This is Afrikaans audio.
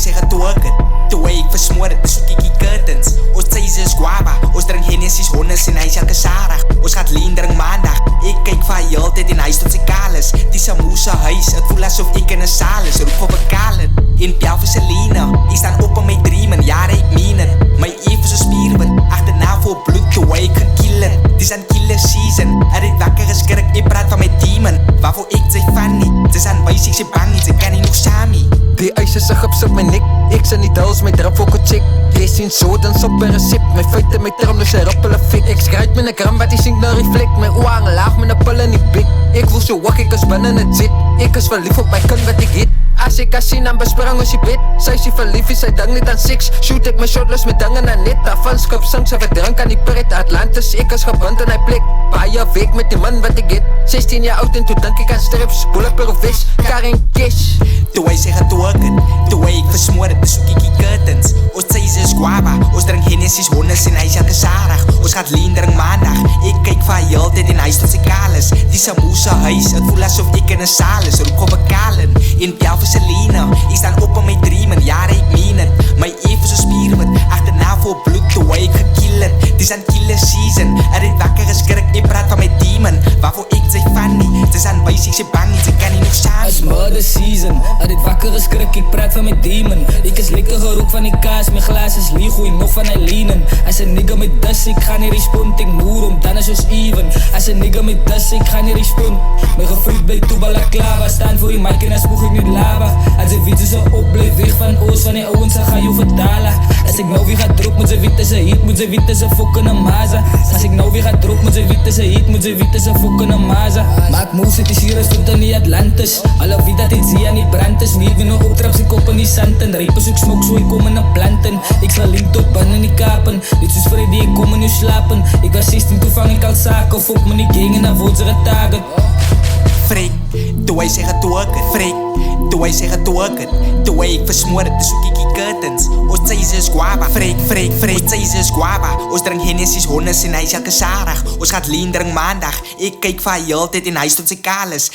sê getoek het, toe ek versmoor het, soek ek die curtains. Ons tijs is guava, ons drink Hennessys, hondes en hy is elke Sarah. Ons gaat lean drink maandag, ek kyk van heel tyd en hy tot sy kaal is. Die Samosa huis, het voel asof ek in 'n saal is, roep op 'n kalen. In Piaf is Selena, ek staan op in my dreamen, jare ek meen het. My Eve is 'n spierwit, agterna vol bloed, toe hy kan kill het. Dis aan killer season, het ek wakker geskrik, ek praat van my demon. Waarvoor ek sy fan nie, dis aan wys ek sy bang nie, sy kan nie nog Sammy. Die ys is 'n gips op my nek, ek sien die dals, my drip ook 'n check. Jy sien sodens op 'n resep, my feite, my term, dus hy rip hulle fik. Ek skryt met 'n gram wat die sink nou reflect, my oë hang laag met 'n pil in die bek. Ek voel so wak, ek is binne 'n jet, ek is verlief op my kind wat ek het. As ek haar sien, dan besprang ons die bed. Sy is verlief, sy ding net aan seks. Shoot ek my shotless met dinge na net. Daarvan skip sing, sy verdrink aan die pret. Atlantis, ek is gebind in hy plek. Baie week met die man wat ek het. 16 jaar oud en toe dink ek aan strips. Bulletproof of West, Karen Cash. Toe hy sê getoek het, toe ek versmoor het, soek ek die curtains. Ons tijs is guava, ons drink Hennessys, hondes en hy is elke Sarah. Ons gaat lean drink maandag, ek kyk van heel tyd en hy is tot sy kaal is. Die Samosa huis, het voel asof ek in 'n saal is, roep op 'n kalen. In Piaf is Selena, ek staan op in my dreamen, jare ek meen het. My Eve is 'n spierwit, agterna vol bloed, toe hy gekill het. Dis aan killer season, het ek wakker geskrik, ek praat van my demon. Waarvoor ek sy fan nie, dis aan wys ek sy bang nie, sy kan nie nog Sammy. It's murder season, het ek wakker geskrik, ek praat van my demon. Ek is lekker gerook van die kaas, my glas is leeg, gooi nog van hy lenen. As 'n nigga met dus, ek gaan nie respond, ek moer om, dan is ons even. As 'n nigga met dus, ek gaan nie respond. My gefriet bly toe balaklava, staan voor die mic en dan spoeg ek nie lava. As ek weet so op, bly weg van ons, van die ouwens, dan ga jou vertalen. As ek nou weer ga drop, moet sy weet is 'n hit, moet sy weet is 'n fucking maza. As ek nou weer ga drop, moet sy weet is 'n hit, moet sy weet is 'n fucking maza. Maak moves, het is hier is tot in die Atlantis. Alle weet dat het zie aan die brand is. Niet genoeg optrap, sy kop in die sand en rijpers ook smok, so ek kom in 'n planten. Ek sal link tot binnen die kapen, dit soos Freddy, ek kom in jou slapen. Ek was 16, toe vang ek al sake, fok my nie gang en dan word sy getagen. Freak, toe hy sê getoek het, freak, toe hy sê getoek het, toe ek versmoor het, soek ek die curtains. Ons tijs is guava, freak, ons tijs is guava. Ons drink Hennessys, hondes en hy is elke Sarah. Ons gaat lean drink maandag, ek kyk van heel tyd en hy is tot sy kaal is.